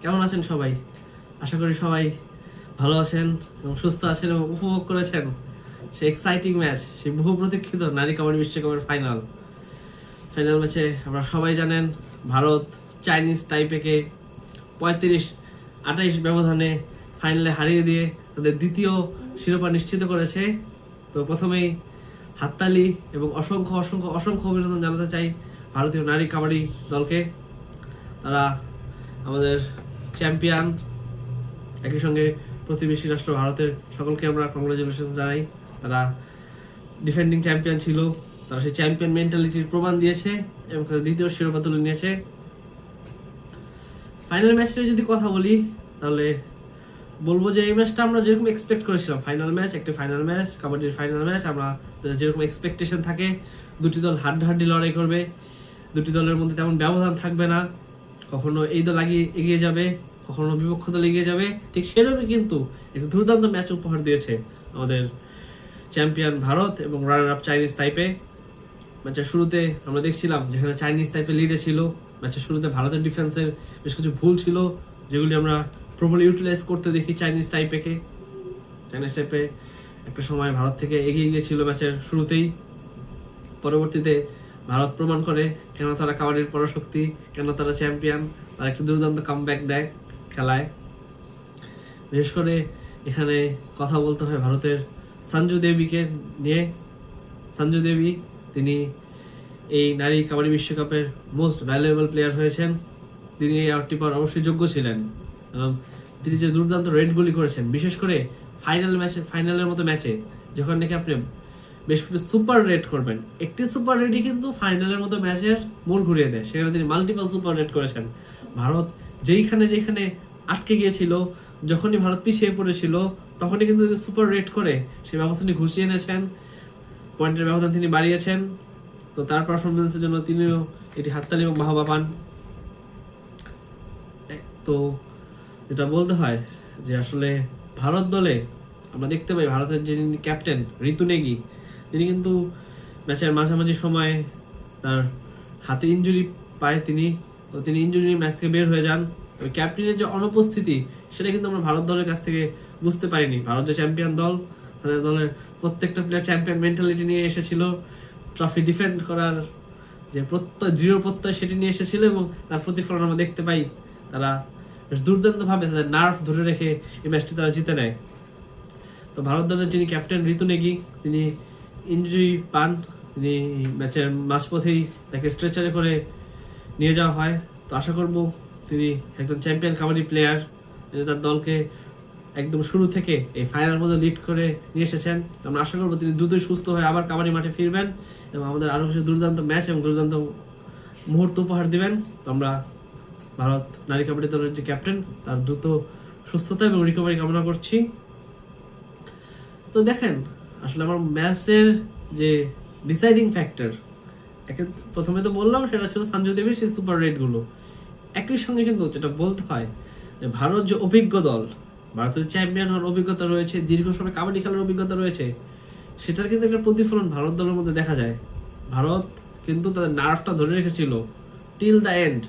কেমন আছেন সবাই? আশা করি সবাই ভালো আছেন এবং সুস্থ আছেন এবং উপভোগ করেছেন সেই এক্সাইটিং ম্যাচ, সেই বহু প্রতীক্ষিত নারী কাবাডি বিশ্বকাপের ফাইনাল ম্যাচে আমরা সবাই জানেন ভারত চাইনিজ তাইপেকে 35-28 ব্যবধানে ফাইনালে হারিয়ে দিয়ে তাদের দ্বিতীয় শিরোপা নিশ্চিত করেছে। তো প্রথমেই হাততালি এবং অসংখ্য অসংখ্য অসংখ্য অভিনন্দন জানাতে চাই ভারতীয় নারী কাবাডি দলকে। তারা আমাদের চ্যাম্পিয়ন, একই সঙ্গে প্রতিবেশী রাষ্ট্র ভারতের সকলকে আমরা কংগ্রাচুলেশন জানাই। তারা ডিফেন্ডিং চ্যাম্পিয়ন ছিল, তারা সেই চ্যাম্পিয়ন মেন্টালিটির প্রমাণ দিয়েছে এবং তাদের দ্বিতীয় শিরোপা তুলে নিয়েছে। ফাইনাল ম্যাচটা যদি কথা বলি তাহলে বলবো যে এই ম্যাচটা আমরা যেরকম এক্সপেক্ট করেছিলাম, ফাইনাল ম্যাচ, একটি ফাইনাল ম্যাচ, কাবাডির ফাইনাল ম্যাচ, আমরা যেরকম এক্সপেকটেশন থাকে দুটি দল হাড্ডাহাড্ডি লড়াই করবে, দুটি দলের মধ্যে তেমন ব্যবধান থাকবে না, কখনো এই দল এগিয়ে যাবে, কখনো বিপক্ষ দল এগিয়ে যাবে, ঠিক সেরকমই কিন্তু একটা দুর্দান্ত ম্যাচ উপহার দিয়েছে আমাদের চ্যাম্পিয়ন ভারত এবং রানার আপ চাইনিজ তাইপে। ম্যাচের শুরুতে আমরা দেখছিলাম যেখানে চাইনিজ তাইপে লিডে ছিল, ম্যাচের শুরুতে ভারতের ডিফেন্সের বেশ কিছু ভুল ছিল যেগুলি আমরা প্রপারলি ইউটিলাইজ করতে দেখি চাইনিজ তাইপে একটা সময় ভারত থেকে এগিয়ে গিয়েছিল ম্যাচের শুরুতেই। পরবর্তীতে ভারত প্রমাণ করে কেন তারা কাবাডির পরাশক্তি, কেন তারা চ্যাম্পিয়ন। তারা একটা দুর্দান্ত কামব্যাক দেয় খেলায়। বিশেষ করে এখানে কথা বলতে হয় ভারতের সঞ্জু দেবীকে নিয়ে। সঞ্জু দেবী তিনি এই নারী কাবাডি বিশ্বকাপের মোস্ট ভ্যালুয়েবল প্লেয়ার হয়েছেন। তিনি এই অ্যাওয়ার্ডটি পাওয়ার অবশ্যই যোগ্য ছিলেন এবং তিনি যে দুর্দান্ত রেডগুলি করেছেন, বিশেষ করে ফাইনালের মতো ম্যাচে যখন নাকি আপনি বেশ কিছু সুপার রেড করবেন, একটি সুপার রেডই কিন্তু ফাইনালের মতো ম্যাচের মোড় ঘুরিয়ে দেয়। সেখানে তিনি মাল্টিপল সুপার রেড করেছেন। ভারত যেখানে আটকে গিয়েছিল, যখনই ভারত পিছিয়ে পড়েছিল, তখনই কিন্তু সুপার রেড করে সেই ব্যবধানটি ঘুষিয়ে এনেছেন, পয়েন্টের ব্যবধান তিনি বাড়িয়েছেন। তো তার পারফরমেন্সের জন্য তিনিও এটি হাততালি এবং বাহবা পান। তো যেটা বলতে হয় যে আসলে ভারত দলে আমরা দেখতে পাই ভারতের যিনি ক্যাপ্টেন ঋতু নেগি, তিনি কিন্তু ম্যাচের মাঝামাঝি সময়ে তার হাতে ইনজুরি পায় তিনি ইনজুরি ম্যাচ থেকে বের হয়ে যান। ওই ক্যাপ্টেনের যে অনুপস্থিতি সেটা কিন্তু আমরা ভারত দলের কাছ থেকে বুঝতে পারিনি। ভারত যে চ্যাম্পিয়ন দল, তাদের দলের প্রত্যেকটা প্লেয়ার চ্যাম্পিয়ন মেন্টালিটি নিয়ে এসেছিল, ট্রফি ডিফেন্ড করার যে দৃঢ় প্রত্যয় সেটি নিয়ে এসেছিল এবং তার প্রতিফলন আমরা দেখতে পাই। তারা বেশ দুর্দান্তভাবে তাদের নার্ভ ধরে রেখে এই ম্যাচটি তারা জিতে নেয়। তো ভারত দলের যিনি ক্যাপ্টেন ঋতু নেগি, তিনি ইনজুরি পান। তিনি ম্যাচের মাঝপথেই তাকে স্ট্রেচারে করে নিয়ে যাওয়া হয়। তো আশা করব তিনি একজন চ্যাম্পিয়ন কাবাডি প্লেয়ার, তিনি তার দলকে একদম শুরু থেকে এই ফাইনাল পর্যন্ত লিড করে নিয়ে এসেছেন। আমরা আশা করব তিনি দ্রুতই সুস্থ হয়ে আবার কাবাডি মাঠে ফিরবেন এবং আমাদের আরও কিছু দুর্দান্ত ম্যাচ এবং দুর্দান্ত মুহূর্ত উপহার দিবেন। আমরা ভারত নারী কাবাডি দলের যে ক্যাপ্টেন, তার দ্রুত সুস্থতা এবং রিকভারি কামনা করছি। তো দেখেন, আসলে আমার ম্যাচের যে ডিসাইডিং ফ্যাক্টর, প্রথমে তো বললাম সেটা ছিল সঞ্জু দেবীর সেই সুপার রেডগুলো। একই সঙ্গে কিন্তু যেটা বলতে হয় যে ভারত যে অভিজ্ঞ দল, ভারতের চ্যাম্পিয়ন হওয়ার অভিজ্ঞতা রয়েছে, দীর্ঘ সময় কাবাডি খেলার অভিজ্ঞতা রয়েছে, সেটার কিন্তু একটা প্রতিফলন ভারত দলের মধ্যে দেখা যায়। ভারত কিন্তু তাদের নার্ভটা ধরে রেখেছিল টিল দ্য এন্ড।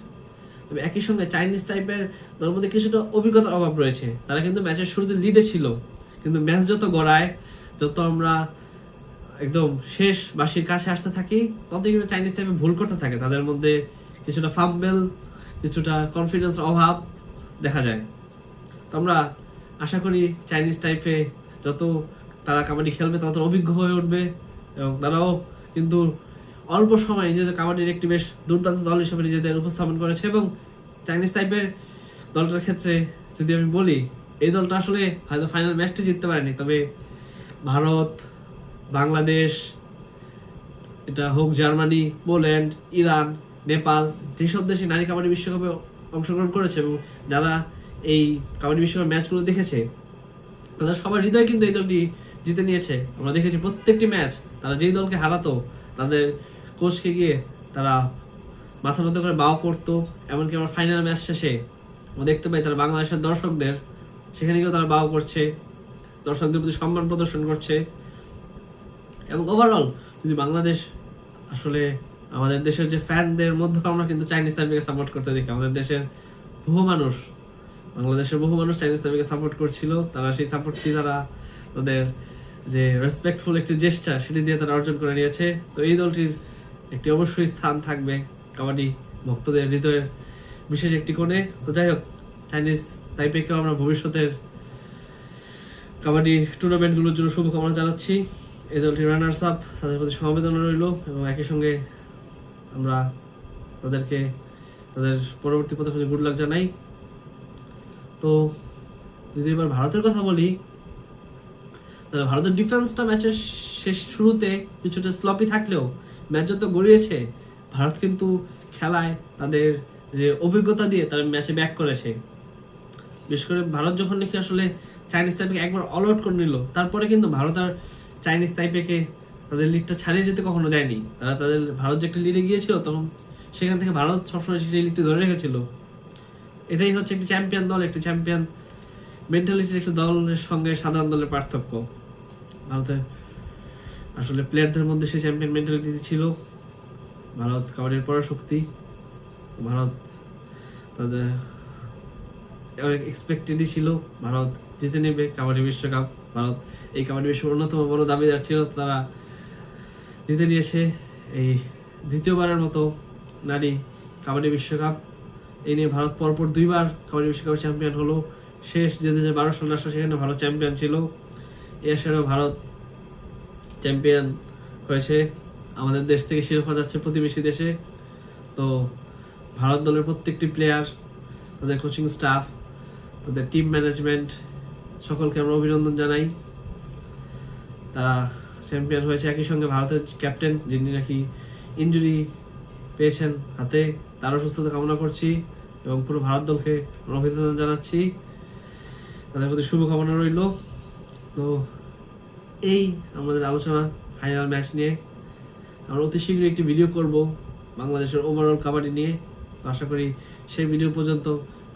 তবে একই সঙ্গে চাইনিজ টাইপের দলের মধ্যে কিছুটা অভিজ্ঞতার অভাব রয়েছে। তারা কিন্তু ম্যাচের শুরুতে লিডে ছিল, কিন্তু ম্যাচ যত গড়ায়, যত আমরা একদম শেষ বাসির কাছে আসতে থাকি, ততই কিন্তু চাইনিজ টাইপে ভুল করতে থাকে। তাদের মধ্যে কিছুটা ফাম্বেল, কিছুটা কনফিডেন্স অভাব দেখা যায়। তো আমরা আশা করি চাইনিজ টাইপে যত তারা কাবাডি খেলবে তত অভিজ্ঞ হয়ে উঠবে এবং তারাও কিন্তু অল্প সময় নিজেদের কাবাডির একটি বেশ দুর্দান্ত দল হিসেবে নিজেদের উপস্থাপন করেছে। এবং চাইনিজ টাইপের দলটার ক্ষেত্রে যদি আমি বলি, এই দলটা আসলে হয়তো ফাইনাল ম্যাচটি জিততে পারেনি, তবে ভারত, বাংলাদেশ, এটা হোক জার্মানি, পোল্যান্ড, ইরান, নেপাল, যেসব দেশে নারী কাবাডি বিশ্বকাপে অংশগ্রহণ করেছে এবং যারা এই কাবাডি বিশ্বকাপ ম্যাচগুলো দেখেছে, তাদের সবার হৃদয় কিন্তু এই দলটি জিতে নিয়েছে। আমরা দেখেছি প্রত্যেকটি ম্যাচ তারা যেই দলকে হারাতো, তাদের কোচকে গিয়ে তারা মাথা নত করে বাও করতো। এমনকি আমরা ফাইনাল ম্যাচ শেষে আমরা দেখতে পাই তারা বাংলাদেশের দর্শকদের সেখানে গিয়েও তারা বাও করছে, দর্শকদের প্রতি সম্মান প্রদর্শন করছে। এবং ওভারঅল যদি বাংলাদেশ আসলে আমাদের দেশের যে ফ্যানদের মধ্যে আমরা কিন্তু চাইনিজ তাইপেকে সাপোর্ট করতে দেখি। আমাদের দেশের বহু মানুষ বাংলাদেশের বহু মানুষ চাইনিজ তাইপেকে সাপোর্ট করছিল, তারা সেই সাপোর্টটি তারা তাদের যে রেসপেক্টফুল একটি জেস্টার সেটি দিয়ে তারা অর্জন করে নিয়েছে। তো এই দলটির একটি অবশ্যই স্থান থাকবে কাবাডি ভক্তদের হৃদয়ের বিশেষ একটি কোণে। তো যাই হোক, চাইনিজ তাইপেকেও আমরা ভবিষ্যতের কাবাডি টুর্নামেন্টগুলোর জন্য শুভকামনা জানাচ্ছি। এই দলটির রানার্স আপ, তাদের প্রতি সমবেদনা রইল এবং একই সঙ্গে আমরা তাদেরকে তাদের পরবর্তী পদক্ষেপে গুড লাক জানাই। তো যদি এবার ভারতের কথা বলি, তাহলে ভারতের ডিফেন্সটা ম্যাচের শেষ শুরুতে কিছুটা স্লপি থাকলেও ম্যাচ যত গড়িয়েছে ভারত কিন্তু খেলায় তাদের যে অভিজ্ঞতা দিয়ে তারা ম্যাচে ব্যাক করেছে। বিশেষ করে ভারত যখন নাকি আসলে চাইনিজ তাইপেকে একবার অল আউট করে নিল, তারপরে কিন্তু ভারত আর চাইনিজ তাইপেকে তাদের লিডটা ছাড়িয়ে যেতে কখনো দেয়নি। তারা তাদের ভারত যে একটা লিডে গিয়েছিল তখন সেখান থেকে ভারত সবসময় সেই লিডটি ধরে রেখেছিল। এটাই হচ্ছে একটি চ্যাম্পিয়ন দল, একটি চ্যাম্পিয়ন মেন্টালিটির একটি দলের সঙ্গে সাধারণ দলের পার্থক্য। ভারতের আসলে প্লেয়ারদের মধ্যে সেই চ্যাম্পিয়ন মেন্টালিটি ছিল। ভারত কাবাডির পরাশক্তি, ভারত তাদের অনেক এক্সপেক্টেডই ছিল ভারত জিতে নেবে কাবাডি বিশ্বকাপ। ভারত এই কাবাডি বিশ্বের অন্যতম বড় দাবিদার ছিল, তারা জিতে নিয়েছে এই দ্বিতীয়বারের মতো নারী কাবাডি বিশ্বকাপ। এই নিয়ে ভারত পরপর 2বার কাবাডি বিশ্বকাপের চ্যাম্পিয়ন হলো। শেষ যে 2012 সালে আসলে সেখানে ভারত চ্যাম্পিয়ন ছিল। এছাড়াও ভারত চ্যাম্পিয়ন হয়েছে, আমাদের দেশ থেকে শিরোপা যাচ্ছে প্রতিবেশী দেশে। তো ভারত দলের প্রত্যেকটি প্লেয়ার, তাদের কোচিং স্টাফ, তাদের টিম ম্যানেজমেন্ট সকলকে আমরা অভিনন্দন জানাই। তারা চ্যাম্পিয়ন হয়েছে। একই সঙ্গে ভারতের ক্যাপ্টেন যিনি নাকি ইনজুরি পেয়েছেন হাতে, তারও সুস্থতা কামনা করছি এবং পুরো ভারত দলকে অভিনন্দন জানাচ্ছি, তাদের প্রতি শুভকামনা রইল। তো এই আমাদের আলোচনা ফাইনাল ম্যাচ নিয়ে। আমরা অতি শীঘ্রই একটি ভিডিও করব বাংলাদেশের ওভারঅল কাবাডি নিয়ে। আশা করি সেই ভিডিও পর্যন্ত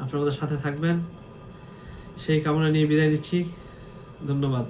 আপনারা আমাদের সাথে থাকবেন। সেই কামনা নিয়ে বিদায় নিচ্ছি। ধন্যবাদ।